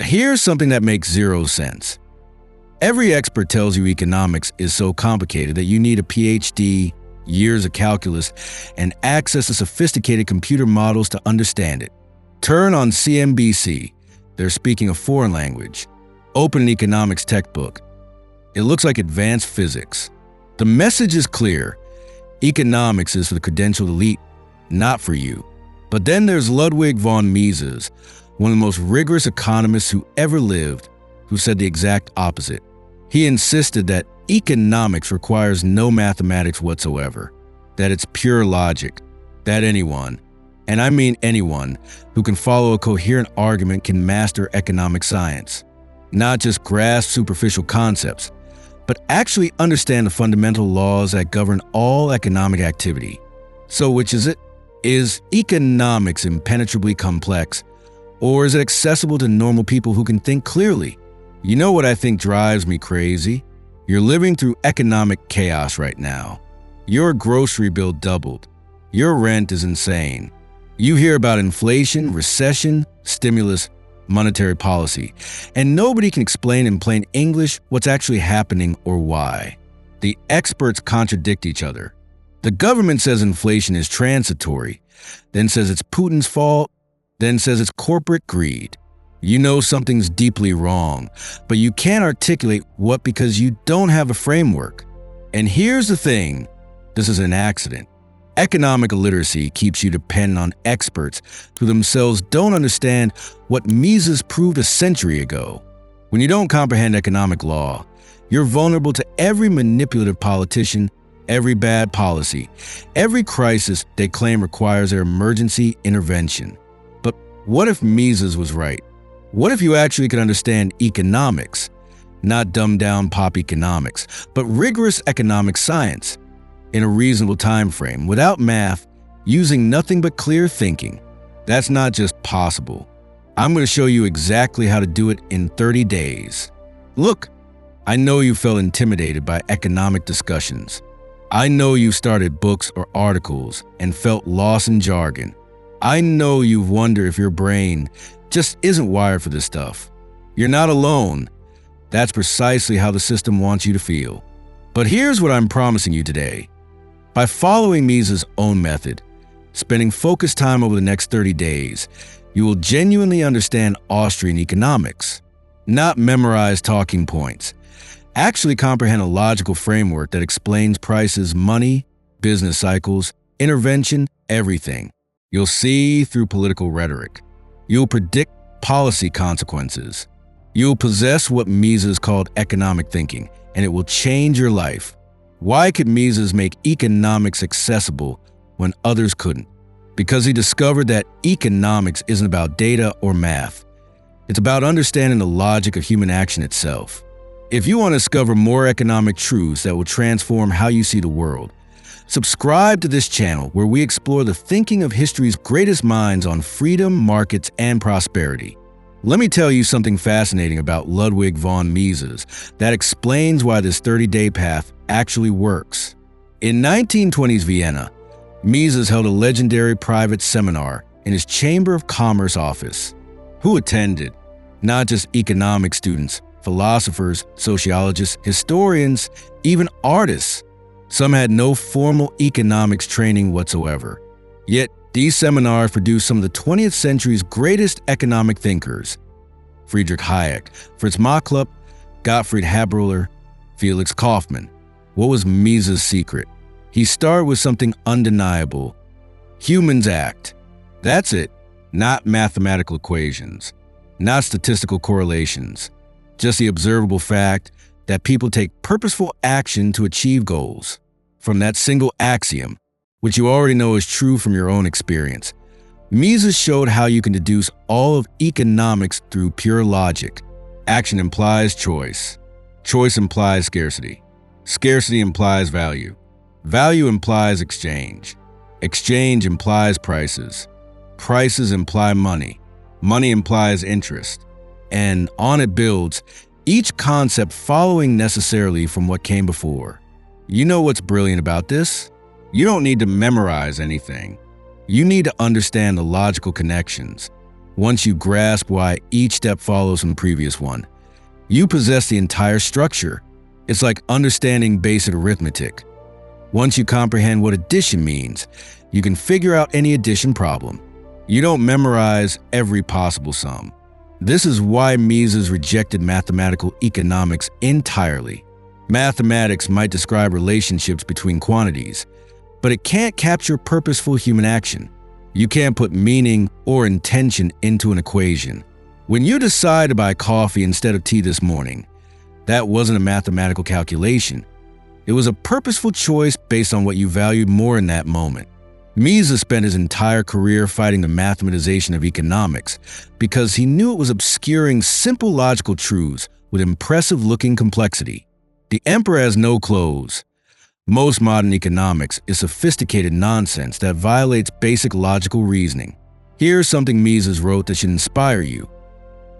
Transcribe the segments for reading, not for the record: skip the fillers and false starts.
Here's something that makes zero sense. Every expert tells you economics is so complicated that you need a PhD, years of calculus, and access to sophisticated computer models to understand it. Turn on CNBC. They're speaking a foreign language. Open an economics textbook. It looks like advanced physics. The message is clear. Economics is for the credentialed elite, not for you. But then there's Ludwig von Mises, one of the most rigorous economists who ever lived, who said the exact opposite. He insisted that economics requires no mathematics whatsoever, that it's pure logic, that anyone, and I mean anyone, who can follow a coherent argument can master economic science, not just grasp superficial concepts, but actually understand the fundamental laws that govern all economic activity. So which is it? Is economics impenetrably complex, or is it accessible to normal people who can think clearly? You know what I think drives me crazy? You're living through economic chaos right now. Your grocery bill doubled. Your rent is insane. You hear about inflation, recession, stimulus, monetary policy, and nobody can explain in plain English what's actually happening or why. The experts contradict each other. The government says inflation is transitory, then says it's Putin's fault, then says it's corporate greed. You know something's deeply wrong, but you can't articulate what because you don't have a framework. And here's the thing, this is an accident. Economic illiteracy keeps you dependent on experts who themselves don't understand what Mises proved a century ago. When you don't comprehend economic law, you're vulnerable to every manipulative politician, every bad policy, every crisis they claim requires their emergency intervention. But what if Mises was right? What if you actually could understand economics, not dumbed-down pop economics, but rigorous economic science, in a reasonable time frame, without math, using nothing but clear thinking? That's not just possible. I'm going to show you exactly how to do it in 30 days. Look, I know you felt intimidated by economic discussions. I know you started books or articles and felt lost in jargon. I know you've wondered if your brain just isn't wired for this stuff. You're not alone. That's precisely how the system wants you to feel. But here's what I'm promising you today. By following Mises' own method, spending focused time over the next 30 days, you will genuinely understand Austrian economics, not memorize talking points. Actually comprehend a logical framework that explains prices, money, business cycles, intervention, everything. You'll see through political rhetoric. You'll predict policy consequences. You'll possess what Mises called economic thinking, and it will change your life. Why could Mises make economics accessible when others couldn't? Because he discovered that economics isn't about data or math. It's about understanding the logic of human action itself. If you want to discover more economic truths that will transform how you see the world, subscribe to this channel where we explore the thinking of history's greatest minds on freedom, markets, and prosperity. Let me tell you something fascinating about Ludwig von Mises that explains why this 30-day path actually works. In 1920s Vienna, Mises held a legendary private seminar in his Chamber of Commerce office. Who attended? Not just economic students, philosophers, sociologists, historians, even artists. Some had no formal economics training whatsoever. Yet, these seminars produced some of the 20th century's greatest economic thinkers. Friedrich Hayek, Fritz Machlup, Gottfried Haberler, Felix Kaufmann. What was Mises' secret? He started with something undeniable. Humans act. That's it. Not mathematical equations. Not statistical correlations. Just the observable fact that people take purposeful action to achieve goals. From that single axiom, which you already know is true from your own experience, Mises showed how you can deduce all of economics through pure logic. Action implies choice. Choice implies scarcity. Scarcity implies value. Value implies exchange. Exchange implies prices. Prices imply money. Money implies interest. And on it builds, each concept following necessarily from what came before. You know what's brilliant about this? You don't need to memorize anything. You need to understand the logical connections. Once you grasp why each step follows from the previous one, you possess the entire structure. It's like understanding basic arithmetic. Once you comprehend what addition means, you can figure out any addition problem. You don't memorize every possible sum. This is why Mises rejected mathematical economics entirely. Mathematics might describe relationships between quantities, but it can't capture purposeful human action. You can't put meaning or intention into an equation. When you decide to buy coffee instead of tea this morning, that wasn't a mathematical calculation. It was a purposeful choice based on what you valued more in that moment. Mises spent his entire career fighting the mathematization of economics because he knew it was obscuring simple logical truths with impressive-looking complexity. The emperor has no clothes. Most modern economics is sophisticated nonsense that violates basic logical reasoning. Here's something Mises wrote that should inspire you.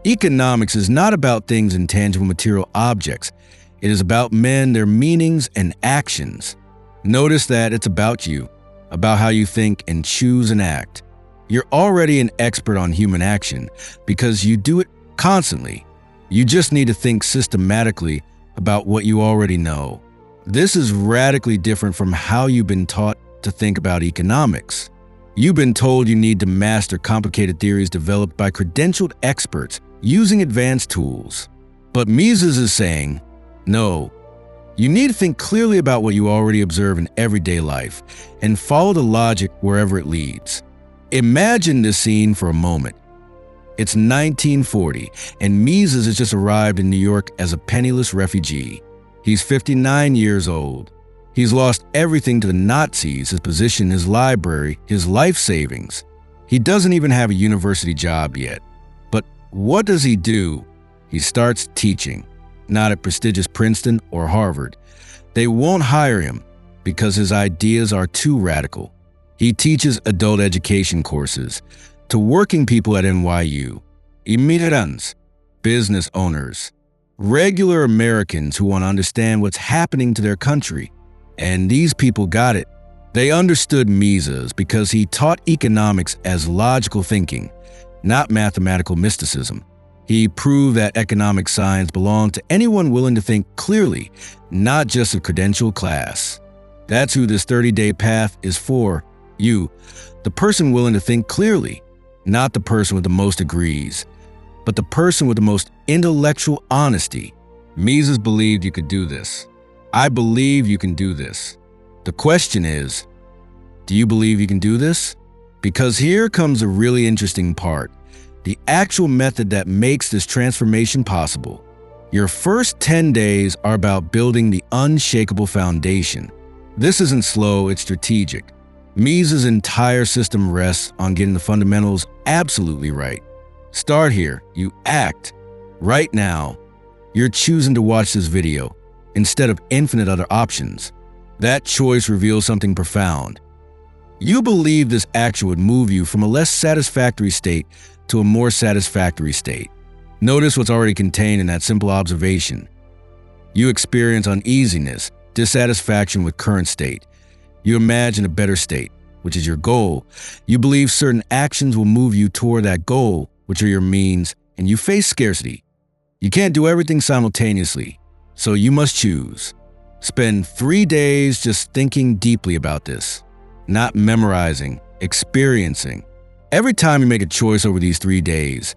Economics is not about things in tangible material objects. It is about men, their meanings, and actions. Notice that it's about you, about how you think and choose and act. You're already an expert on human action because you do it constantly. You just need to think systematically about what you already know. This is radically different from how you've been taught to think about economics. You've been told you need to master complicated theories developed by credentialed experts using advanced tools. But Mises is saying, no, you need to think clearly about what you already observe in everyday life and follow the logic wherever it leads. Imagine this scene for a moment. It's 1940, and Mises has just arrived in New York as a penniless refugee. He's 59 years old. He's lost everything to the Nazis, his position, his library, his life savings. He doesn't even have a university job yet. But what does he do? He starts teaching. Not at prestigious Princeton or Harvard. They won't hire him because his ideas are too radical. He teaches adult education courses to working people at NYU, immigrants, business owners, regular Americans who want to understand what's happening to their country. And these people got it. They understood Mises because he taught economics as logical thinking, not mathematical mysticism. He proved that economic science belonged to anyone willing to think clearly, not just a credentialed class. That's who this 30-day path is for. You, the person willing to think clearly, not the person with the most degrees, but the person with the most intellectual honesty. Mises believed you could do this. I believe you can do this. The question is, do you believe you can do this? Because here comes a really interesting part. The actual method that makes this transformation possible. Your first 10 days are about building the unshakable foundation. This isn't slow, it's strategic. Mises' entire system rests on getting the fundamentals absolutely right. Start here, you act. Right now, you're choosing to watch this video instead of infinite other options. That choice reveals something profound. You believe this action would move you from a less satisfactory state to a more satisfactory state. Notice what's already contained in that simple observation. You experience uneasiness, dissatisfaction with current state. You imagine a better state, which is your goal. You believe certain actions will move you toward that goal, which are your means, and you face scarcity. You can't do everything simultaneously, so you must choose. Spend 3 days just thinking deeply about this, not memorizing, experiencing. Every time you make a choice over these 3 days,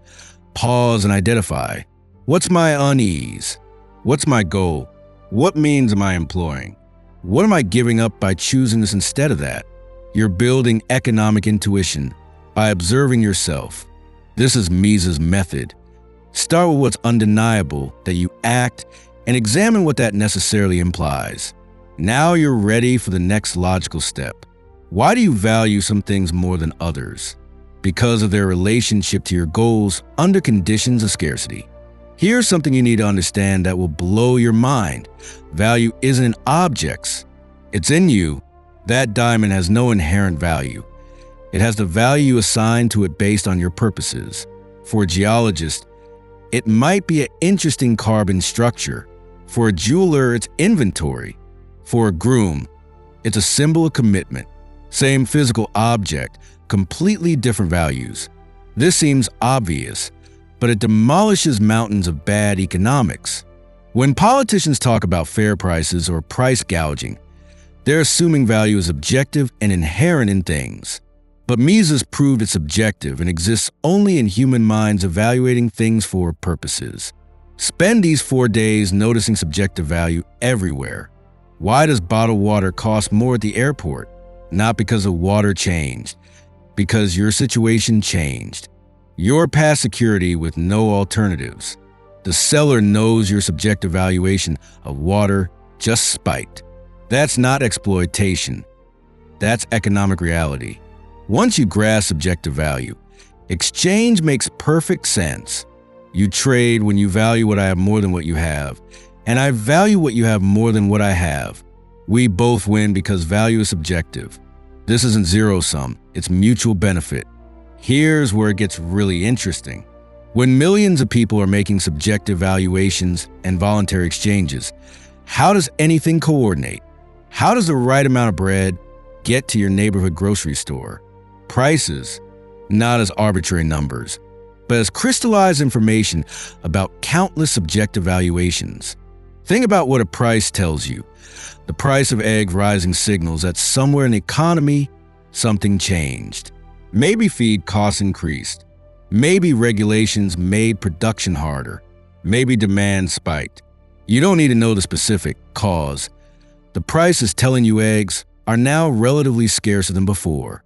pause and identify. What's my unease? What's my goal? What means am I employing? What am I giving up by choosing this instead of that? You're building economic intuition by observing yourself. This is Mises' method. Start with what's undeniable that you act and examine what that necessarily implies. Now you're ready for the next logical step. Why do you value some things more than others? Because of their relationship to your goals under conditions of scarcity. Here's something you need to understand that will blow your mind. Value isn't in objects. It's in you. That diamond has no inherent value. It has the value assigned to it based on your purposes. For a geologist, it might be an interesting carbon structure. For a jeweler, it's inventory. For a groom, it's a symbol of commitment. Same physical object, completely different values. This seems obvious, but it demolishes mountains of bad economics. When politicians talk about fair prices or price gouging, they're assuming value is objective and inherent in things. But Mises proved it's subjective and exists only in human minds evaluating things for purposes. Spend these 4 days noticing subjective value everywhere. Why does bottled water cost more at the airport? Not because the water changed, because your situation changed. You're past security with no alternatives. The seller knows your subjective valuation of water just spiked. That's not exploitation. That's economic reality. Once you grasp subjective value, exchange makes perfect sense. You trade when you value what I have more than what you have, and I value what you have more than what I have. We both win because value is subjective. This isn't zero-sum, it's mutual benefit. Here's where it gets really interesting. When millions of people are making subjective valuations and voluntary exchanges, how does anything coordinate? How does the right amount of bread get to your neighborhood grocery store? Prices, not as arbitrary numbers, but as crystallized information about countless subjective valuations. Think about what a price tells you. The price of eggs rising signals that somewhere in the economy, something changed. Maybe feed costs increased. Maybe regulations made production harder. Maybe demand spiked. You don't need to know the specific cause. The price is telling you eggs are now relatively scarcer than before.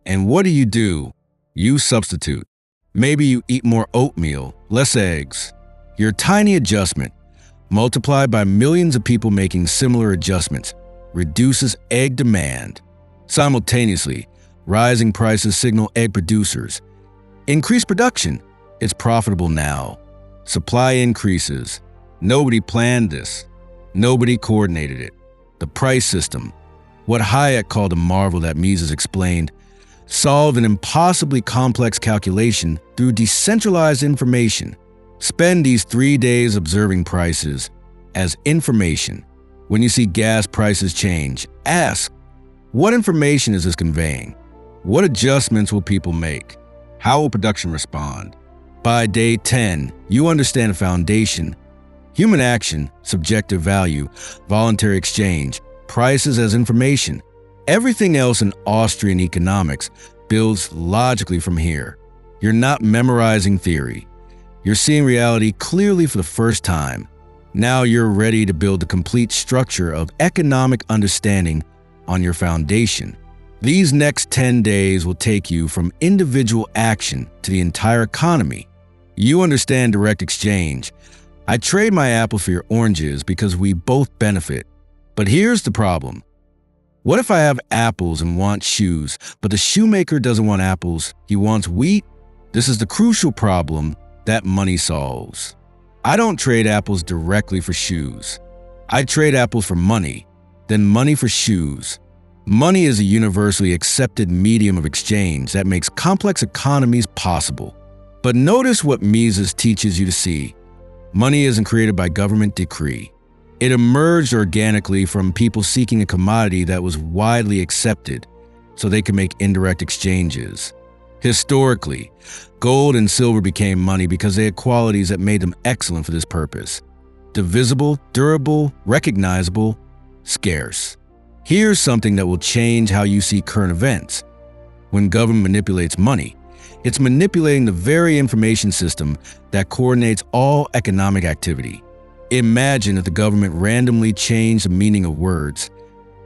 And what do? You substitute. Maybe you eat more oatmeal, less eggs. Your tiny adjustment, multiplied by millions of people making similar adjustments, reduces egg demand. Simultaneously, rising prices signal egg producers. Increase production. It's profitable now. Supply increases. Nobody planned this. Nobody coordinated it. The price system, what Hayek called a marvel that Mises explained, solved an impossibly complex calculation through decentralized information. Spend these 3 days observing prices as information. When you see gas prices change, ask, what information is this conveying? What adjustments will people make? How will production respond? By day 10, you understand the foundation. Human action, subjective value, voluntary exchange, prices as information. Everything else in Austrian economics builds logically from here. You're not memorizing theory. You're seeing reality clearly for the first time. Now you're ready to build the complete structure of economic understanding on your foundation. These next 10 days will take you from individual action to the entire economy. You understand direct exchange. I trade my apple for your oranges because we both benefit. But here's the problem. What if I have apples and want shoes, but the shoemaker doesn't want apples, he wants wheat? This is the crucial problem that money solves. I don't trade apples directly for shoes. I trade apples for money, then money for shoes. Money is a universally accepted medium of exchange that makes complex economies possible. But notice what Mises teaches you to see. Money isn't created by government decree. It emerged organically from people seeking a commodity that was widely accepted so they could make indirect exchanges. Historically, gold and silver became money because they had qualities that made them excellent for this purpose. Divisible, durable, recognizable, scarce. Here's something that will change how you see current events. When government manipulates money, it's manipulating the very information system that coordinates all economic activity. Imagine if the government randomly changed the meaning of words.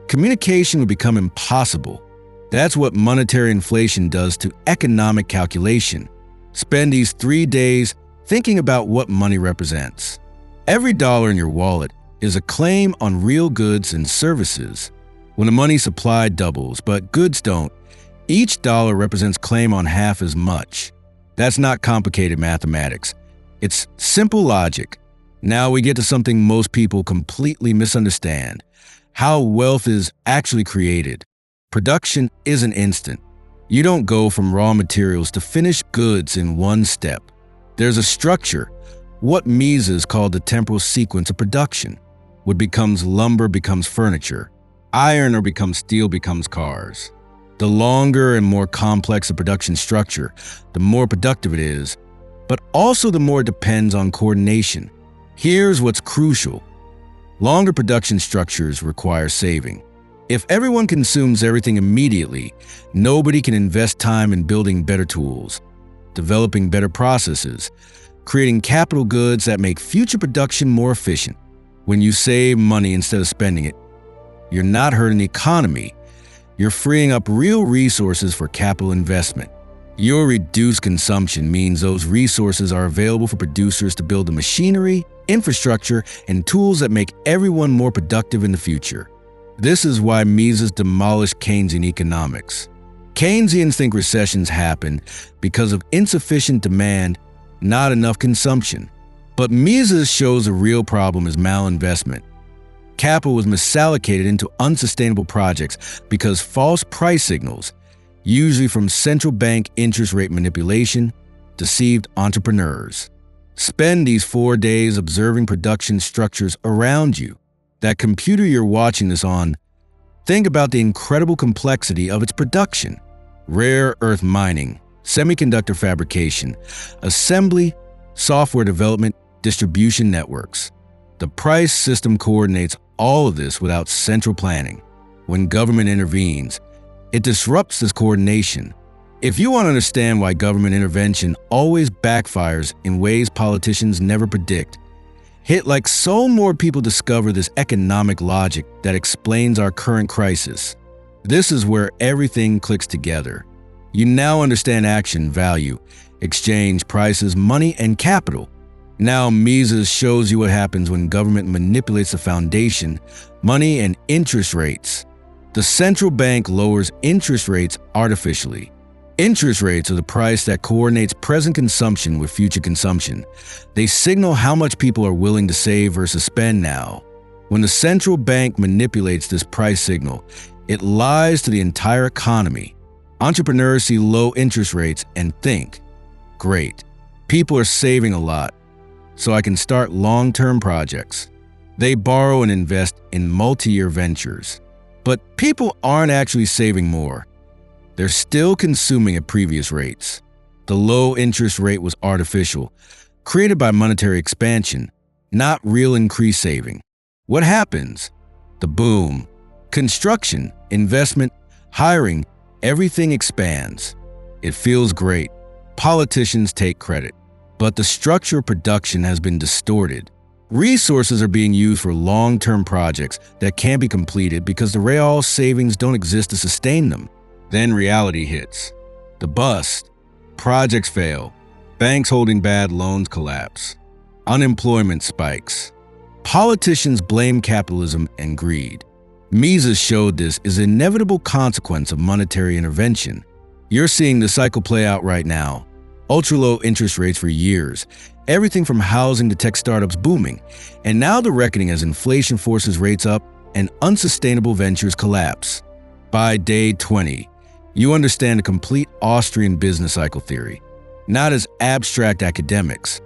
Communication would become impossible. That's what monetary inflation does to economic calculation. Spend these 3 days thinking about what money represents. Every dollar in your wallet is a claim on real goods and services. When the money supply doubles, but goods don't, each dollar represents claim on half as much. That's not complicated mathematics. It's simple logic. Now we get to something most people completely misunderstand: how wealth is actually created. Production isn't instant. You don't go from raw materials to finished goods in one step. There's a structure, what Mises called the temporal sequence of production. What becomes lumber becomes furniture. Iron or becomes steel becomes cars. The longer and more complex a production structure, the more productive it is, but also the more it depends on coordination. Here's what's crucial. Longer production structures require saving. If everyone consumes everything immediately, nobody can invest time in building better tools, developing better processes, creating capital goods that make future production more efficient. When you save money instead of spending it, you're not hurting the economy. You're freeing up real resources for capital investment. Your reduced consumption means those resources are available for producers to build the machinery, infrastructure, and tools that make everyone more productive in the future. This is why Mises demolished Keynesian economics. Keynesians think recessions happen because of insufficient demand, not enough consumption. But Mises shows the real problem is malinvestment. Capital was misallocated into unsustainable projects because false price signals, usually from central bank interest rate manipulation, deceived entrepreneurs. Spend these 4 days observing production structures around you. That computer you're watching this on, think about the incredible complexity of its production. Rare earth mining, semiconductor fabrication, assembly, software development, distribution networks. The price system coordinates all of this without central planning. When government intervenes, it disrupts this coordination. If you want to understand why government intervention always backfires in ways politicians never predict, hit like so more people discover this economic logic that explains our current crisis. This is where everything clicks together. You now understand action, value, exchange, prices, money, and capital. Now Mises shows you what happens when government manipulates the foundation, money, and interest rates. The central bank lowers interest rates artificially. Interest rates are the price that coordinates present consumption with future consumption. They signal how much people are willing to save versus spend now. When the central bank manipulates this price signal, it lies to the entire economy. Entrepreneurs see low interest rates and think, great, people are saving a lot, so I can start long-term projects. They borrow and invest in multi-year ventures. But people aren't actually saving more. They're still consuming at previous rates. The low interest rate was artificial, created by monetary expansion, not real increased saving. What happens? The boom. Construction, investment, hiring, everything expands. It feels great. Politicians take credit. But the structure of production has been distorted. Resources are being used for long-term projects that can't be completed because the real savings don't exist to sustain them. Then reality hits. The bust. Projects fail. Banks holding bad loans collapse. Unemployment spikes. Politicians blame capitalism and greed. Mises showed this is an inevitable consequence of monetary intervention. You're seeing the cycle play out right now. Ultra-low interest rates for years, everything from housing to tech startups booming, and now the reckoning as inflation forces rates up and unsustainable ventures collapse. By day 20, you understand a complete Austrian business cycle theory, not as abstract academics,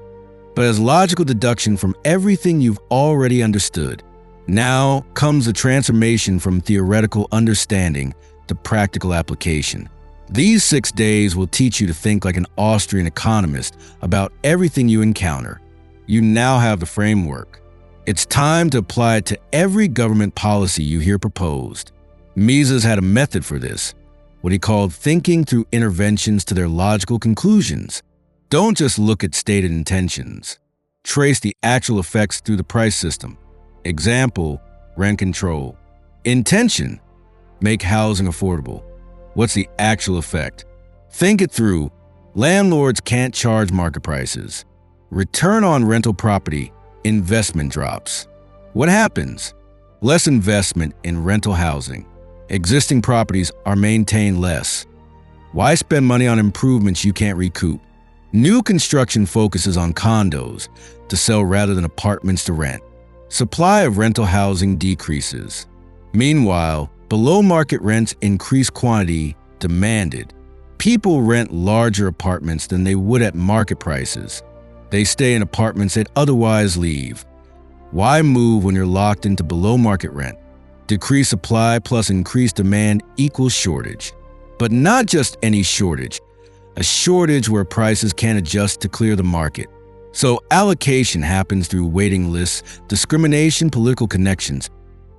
but as logical deduction from everything you've already understood. Now comes the transformation from theoretical understanding to practical application. These 6 days will teach you to think like an Austrian economist about everything you encounter. You now have the framework. It's time to apply it to every government policy you hear proposed. Mises had a method for this, what he called thinking through interventions to their logical conclusions. Don't just look at stated intentions. Trace the actual effects through the price system. Example, rent control. Intention, make housing affordable. What's the actual effect? Think it through. Landlords can't charge market prices. Return on rental property, investment drops. What happens? Less investment in rental housing. Existing properties are maintained less. Why spend money on improvements you can't recoup? New construction focuses on condos to sell rather than apartments to rent. Supply of rental housing decreases. Meanwhile, below market rents increase quantity demanded. People rent larger apartments than they would at market prices. They stay in apartments they'd otherwise leave. Why move when you're locked into below market rent? Decreased supply plus increased demand equals shortage. But not just any shortage, a shortage where prices can't adjust to clear the market. So allocation happens through waiting lists, discrimination, political connections,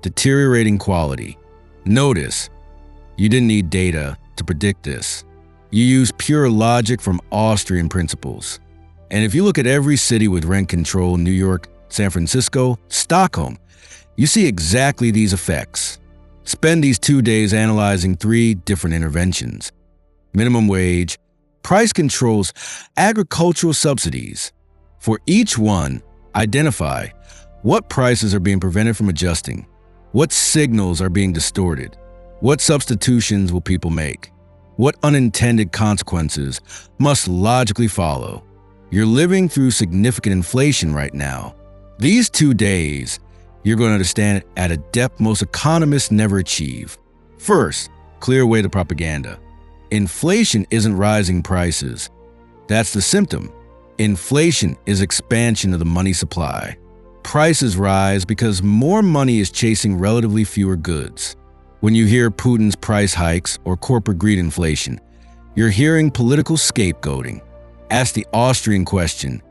deteriorating quality. Notice, you didn't need data to predict this. You use pure logic from Austrian principles. And if you look at every city with rent control, New York, San Francisco, Stockholm, you see exactly these effects. Spend these 2 days analyzing 3 different interventions: minimum wage, price controls, agricultural subsidies. For each one, identify what prices are being prevented from adjusting, what signals are being distorted, what substitutions will people make, what unintended consequences must logically follow. You're living through significant inflation right now. These 2 days, you're going to understand it at a depth most economists never achieve. First, clear away the propaganda. Inflation isn't rising prices. That's the symptom. Inflation is expansion of the money supply. Prices rise because more money is chasing relatively fewer goods. When you hear Putin's price hikes or corporate greed inflation, you're hearing political scapegoating. Ask the Austrian question: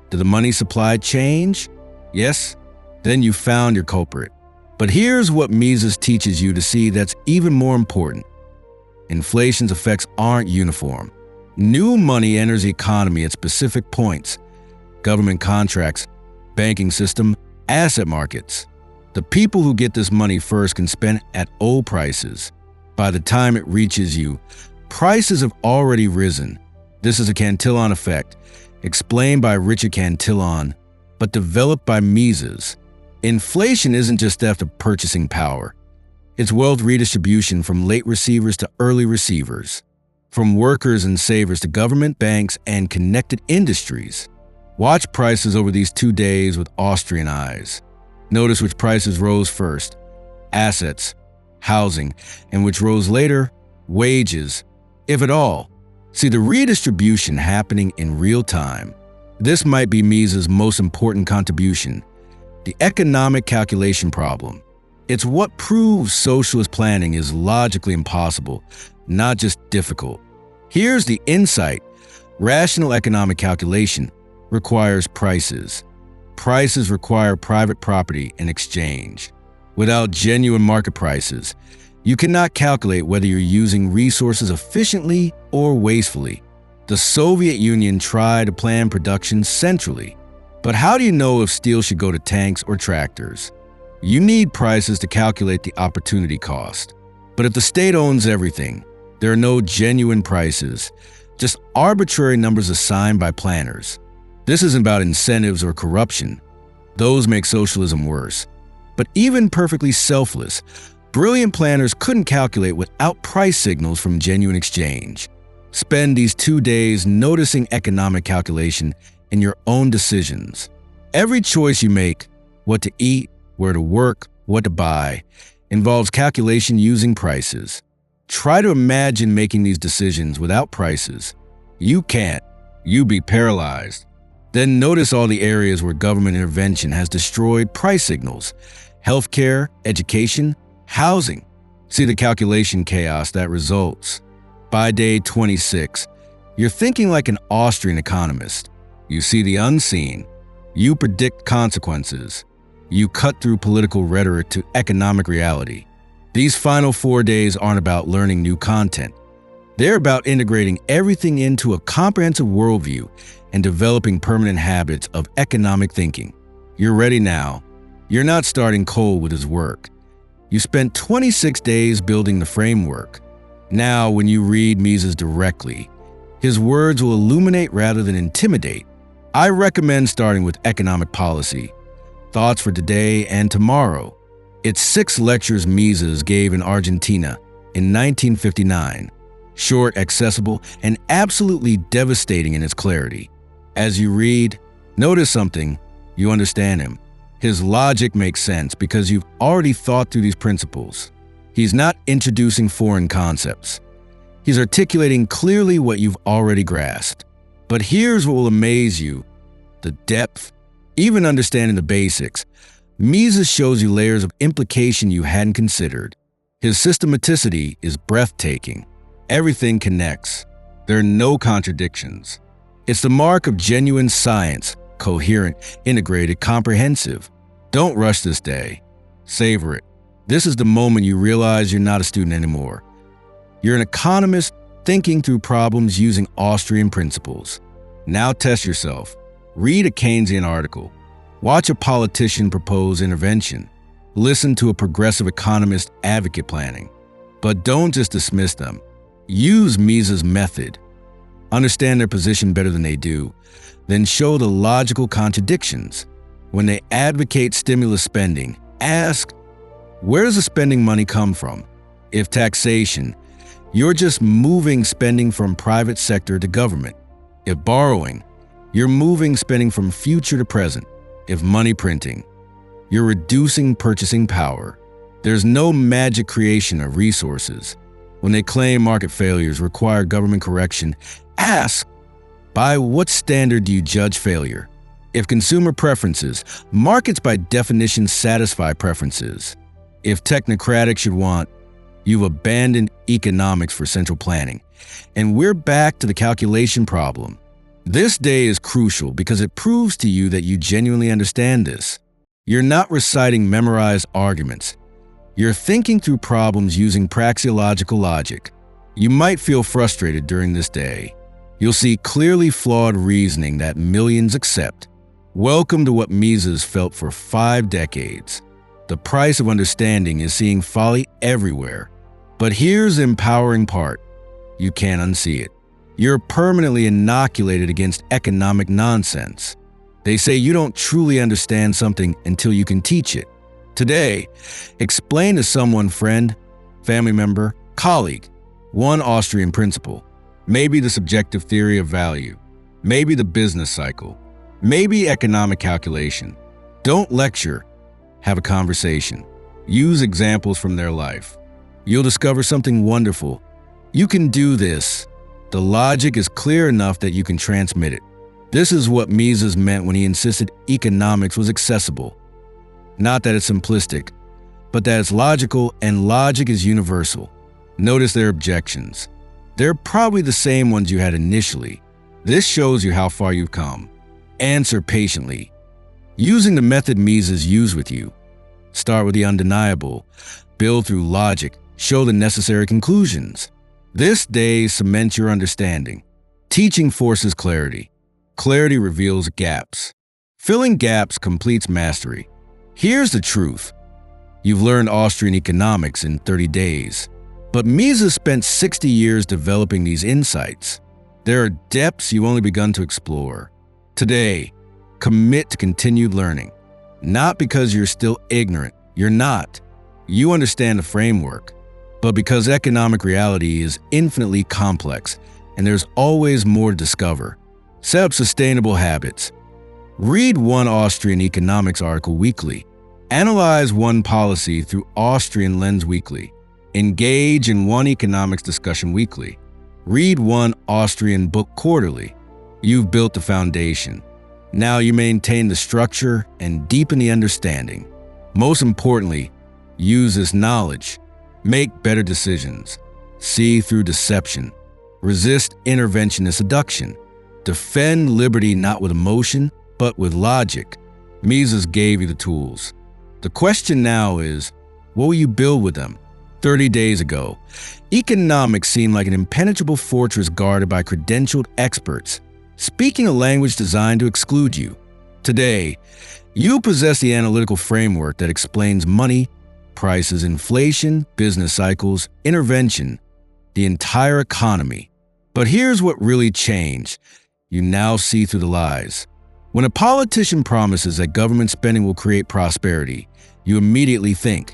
did the money supply change? Yes? Then you found your culprit. But here's what Mises teaches you to see that's even more important. Inflation's effects aren't uniform. New money enters the economy at specific points: government contracts, banking system, asset markets. The people who get this money first can spend at old prices. By the time it reaches you, prices have already risen. This is a Cantillon effect, explained by Richard Cantillon, but developed by Mises. Inflation isn't just theft of purchasing power. It's wealth redistribution from late receivers to early receivers, from workers and savers to government, banks, and connected industries. Watch prices over these 2 days with Austrian eyes. Notice which prices rose first: assets, housing, and which rose later: wages, if at all. See the redistribution happening in real time. This might be Mises' most important contribution: the economic calculation problem. It's what proves socialist planning is logically impossible, not just difficult. Here's the insight: rational economic calculation requires prices. Prices require private property and exchange. Without genuine market prices, you cannot calculate whether you're using resources efficiently or wastefully. The Soviet Union tried to plan production centrally. But how do you know if steel should go to tanks or tractors? You need prices to calculate the opportunity cost. But if the state owns everything, there are no genuine prices, just arbitrary numbers assigned by planners. This isn't about incentives or corruption. Those make socialism worse. But even perfectly selfless, brilliant planners couldn't calculate without price signals from genuine exchange. Spend these 2 days noticing economic calculation in your own decisions. Every choice you make, what to eat, where to work, what to buy, involves calculation using prices. Try to imagine making these decisions without prices. You can't. You'd be paralyzed. Then notice all the areas where government intervention has destroyed price signals: healthcare, education, housing. See the calculation chaos that results. By day 26, you're thinking like an Austrian economist. You see the unseen. You predict consequences. You cut through political rhetoric to economic reality. These final 4 days aren't about learning new content. They're about integrating everything into a comprehensive worldview and developing permanent habits of economic thinking. You're ready now. You're not starting cold with his work. You spent 26 days building the framework. Now, when you read Mises directly, his words will illuminate rather than intimidate. I recommend starting with economic policy, thoughts for today and tomorrow. It's 6 lectures Mises gave in Argentina in 1959. Short, accessible, and absolutely devastating in its clarity. As you read, notice something: you understand him. His logic makes sense because you've already thought through these principles. He's not introducing foreign concepts. He's articulating clearly what you've already grasped. But here's what will amaze you: the depth. Even understanding the basics, Mises shows you layers of implication you hadn't considered. His systematicity is breathtaking. Everything connects. There are no contradictions. It's the mark of genuine science, coherent, integrated, comprehensive. Don't rush this day. Savor it. This is the moment you realize you're not a student anymore. You're an economist thinking through problems using Austrian principles. Now test yourself. Read a Keynesian article. Watch a politician propose intervention. Listen to a progressive economist advocate planning. But don't just dismiss them. Use Mises' method. Understand their position better than they do. Then show the logical contradictions. When they advocate stimulus spending, ask, where does the spending money come from? If taxation, you're just moving spending from private sector to government. If borrowing, you're moving spending from future to present. If money printing, you're reducing purchasing power. There's no magic creation of resources. When they claim market failures require government correction, ask, by what standard do you judge failure? If consumer preferences, markets by definition satisfy preferences. If technocratic should want, you've abandoned economics for central planning. And we're back to the calculation problem. This day is crucial because it proves to you that you genuinely understand this. You're not reciting memorized arguments. You're thinking through problems using praxeological logic. You might feel frustrated during this day. You'll see clearly flawed reasoning that millions accept. Welcome to what Mises felt for 5 decades. The price of understanding is seeing folly everywhere. But here's the empowering part. You can't unsee it. You're permanently inoculated against economic nonsense. They say you don't truly understand something until you can teach it. Today, explain to someone, friend, family member, colleague, one Austrian principle, maybe the subjective theory of value, maybe the business cycle, maybe economic calculation. Don't lecture, have a conversation. Use examples from their life. You'll discover something wonderful. You can do this. The logic is clear enough that you can transmit it. This is what Mises meant when he insisted economics was accessible. Not that it's simplistic, but that it's logical, and logic is universal. Notice their objections. They're probably the same ones you had initially. This shows you how far you've come. Answer patiently. Using the method Mises used with you. Start with the undeniable. Build through logic. Show the necessary conclusions. This day cements your understanding. Teaching forces clarity. Clarity reveals gaps. Filling gaps completes mastery. Here's the truth. You've learned Austrian economics in 30 days. But Mises spent 60 years developing these insights. There are depths you've only begun to explore. Today, commit to continued learning. Not because you're still ignorant. You're not. You understand the framework. But because economic reality is infinitely complex and there's always more to discover. Set up sustainable habits. Read one Austrian economics article weekly. Analyze one policy through Austrian lens weekly. Engage in one economics discussion weekly. Read one Austrian book quarterly. You've built the foundation. Now you maintain the structure and deepen the understanding. Most importantly, use this knowledge. Make better decisions. See through deception. Resist interventionist seduction. Defend liberty not with emotion, but with logic. Mises gave you the tools. The question now is, what will you build with them? 30 days ago, economics seemed like an impenetrable fortress guarded by credentialed experts, speaking a language designed to exclude you. Today, you possess the analytical framework that explains money, prices, inflation, business cycles, intervention, the entire economy. But here's what really changed. You now see through the lies. When a politician promises that government spending will create prosperity, you immediately think,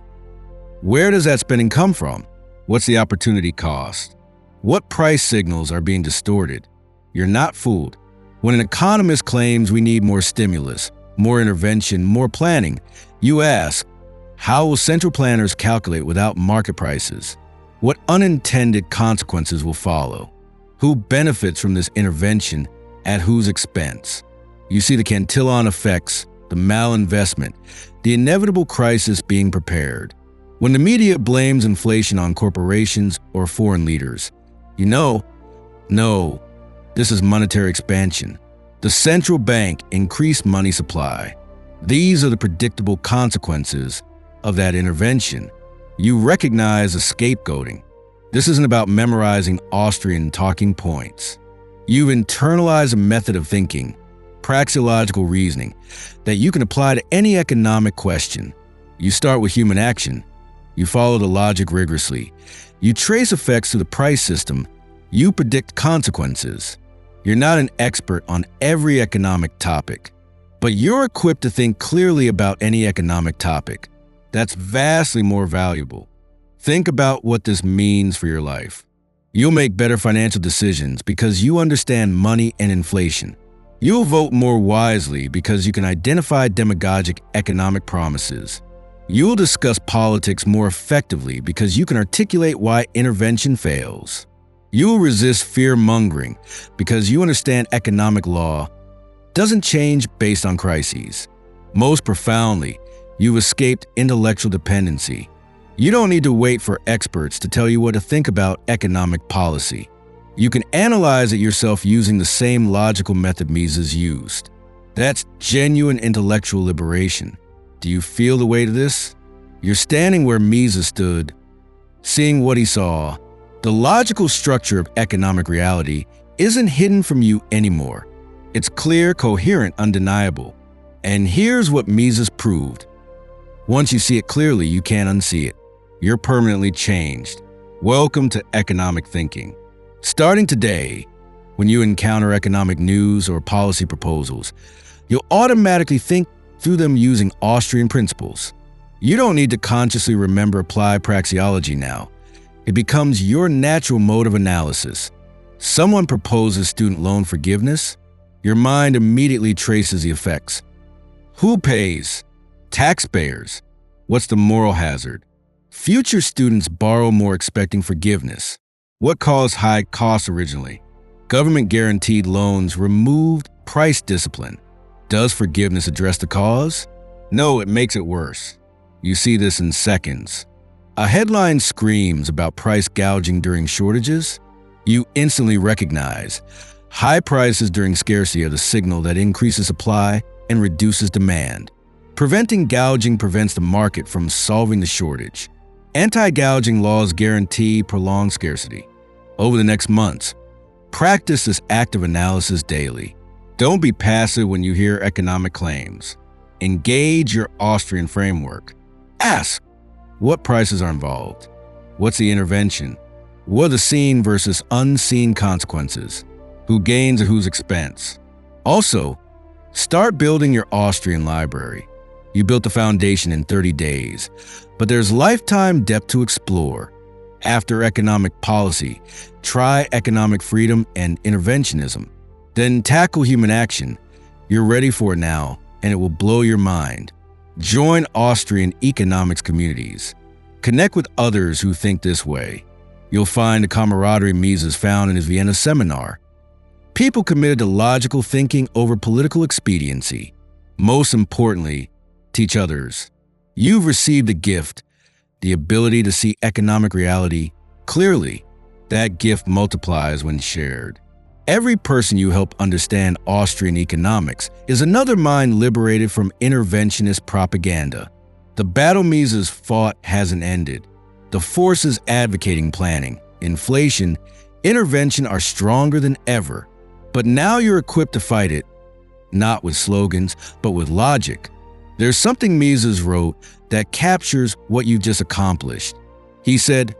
where does that spending come from? What's the opportunity cost? What price signals are being distorted? You're not fooled. When an economist claims we need more stimulus, more intervention, more planning, you ask, how will central planners calculate without market prices? What unintended consequences will follow? Who benefits from this intervention at whose expense? You see the Cantillon effects, the malinvestment, the inevitable crisis being prepared. When the media blames inflation on corporations or foreign leaders, No, this is monetary expansion. The central bank increased money supply. These are the predictable consequences of that intervention. You recognize the scapegoating. This isn't about memorizing Austrian talking points. You've internalized a method of thinking, praxeological reasoning, that you can apply to any economic question. You start with human action. You follow the logic rigorously. You trace effects to the price system. You predict consequences. You're not an expert on every economic topic, but you're equipped to think clearly about any economic topic. That's vastly more valuable. Think about what this means for your life. You'll make better financial decisions because you understand money and inflation. You'll vote more wisely because you can identify demagogic economic promises. You'll discuss politics more effectively because you can articulate why intervention fails. You'll resist fear-mongering because you understand economic law doesn't change based on crises. Most profoundly, you've escaped intellectual dependency. You don't need to wait for experts to tell you what to think about economic policy. You can analyze it yourself using the same logical method Mises used. That's genuine intellectual liberation. Do you feel the weight of this? You're standing where Mises stood, seeing what he saw. The logical structure of economic reality isn't hidden from you anymore. It's clear, coherent, undeniable. And here's what Mises proved. Once you see it clearly, you can't unsee it. You're permanently changed. Welcome to economic thinking. Starting today, when you encounter economic news or policy proposals, you'll automatically think through them using Austrian principles. You don't need to consciously remember applied praxeology now. It becomes your natural mode of analysis. Someone proposes student loan forgiveness, your mind immediately traces the effects. Who pays? Taxpayers. What's the moral hazard? Future students borrow more expecting forgiveness. What caused high costs originally? Government-guaranteed loans removed price discipline. Does forgiveness address the cause? No, it makes it worse. You see this in seconds. A headline screams about price gouging during shortages. You instantly recognize high prices during scarcity are the signal that increases supply and reduces demand. Preventing gouging prevents the market from solving the shortage. Anti-gouging laws guarantee prolonged scarcity. Over the next months, practice this active analysis daily. Don't be passive when you hear economic claims. Engage your Austrian framework. Ask, what prices are involved? What's the intervention? What are the seen versus unseen consequences? Who gains at whose expense? Also, start building your Austrian library. You built the foundation in 30 days, but there's lifetime depth to explore. After economic policy, try economic freedom and interventionism. Then tackle human action. You're ready for it now, and it will blow your mind. Join Austrian economics communities. Connect with others who think this way. You'll find the camaraderie Mises found in his Vienna seminar. People committed to logical thinking over political expediency. Most importantly, teach others. You've received a gift, the ability to see economic reality clearly. That gift multiplies when shared. Every person you help understand Austrian economics is another mind liberated from interventionist propaganda. The battle Mises fought hasn't ended. The forces advocating planning, inflation, intervention are stronger than ever. But now you're equipped to fight it, not with slogans, but with logic. There's something Mises wrote that captures what you've just accomplished. He said,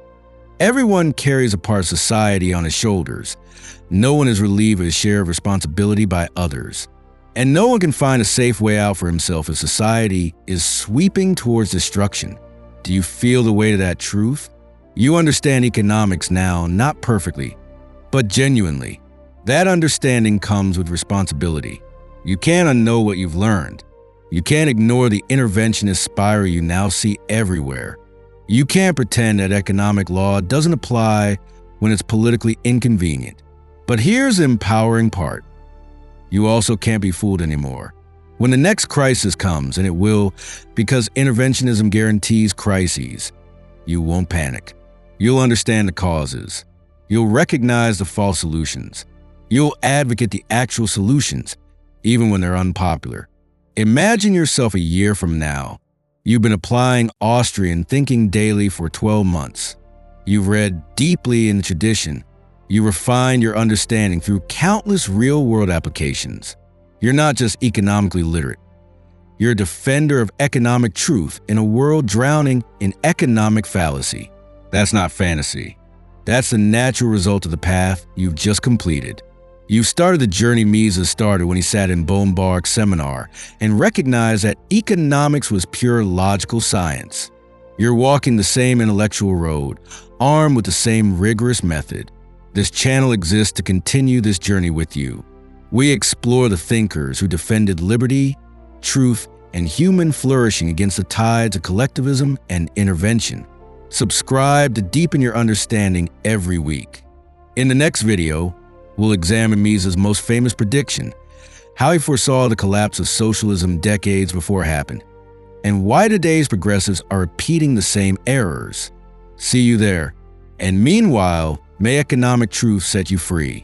"Everyone carries a part of society on his shoulders. No one is relieved of his share of responsibility by others. And no one can find a safe way out for himself if society is sweeping towards destruction." Do you feel the weight of that truth? You understand economics now, not perfectly, but genuinely. That understanding comes with responsibility. You can't unknow what you've learned. You can't ignore the interventionist spiral you now see everywhere. You can't pretend that economic law doesn't apply when it's politically inconvenient. But here's the empowering part. You also can't be fooled anymore. When the next crisis comes, and it will, because interventionism guarantees crises, you won't panic. You'll understand the causes. You'll recognize the false solutions. You'll advocate the actual solutions, even when they're unpopular. Imagine yourself a year from now. You've been applying Austrian thinking daily for 12 months. You've read deeply in the tradition. You refined your understanding through countless real-world applications. You're not just economically literate. You're a defender of economic truth in a world drowning in economic fallacy. That's not fantasy. That's the natural result of the path you've just completed. You've started the journey Mises started when he sat in Bombard's seminar and recognized that economics was pure logical science. You're walking the same intellectual road, armed with the same rigorous method. This channel exists to continue this journey with you. We explore the thinkers who defended liberty, truth, and human flourishing against the tides of collectivism and intervention. Subscribe to deepen your understanding every week. In the next video, we'll examine Mises' most famous prediction, how he foresaw the collapse of socialism decades before it happened, and why today's progressives are repeating the same errors. See you there. And meanwhile, may economic truth set you free.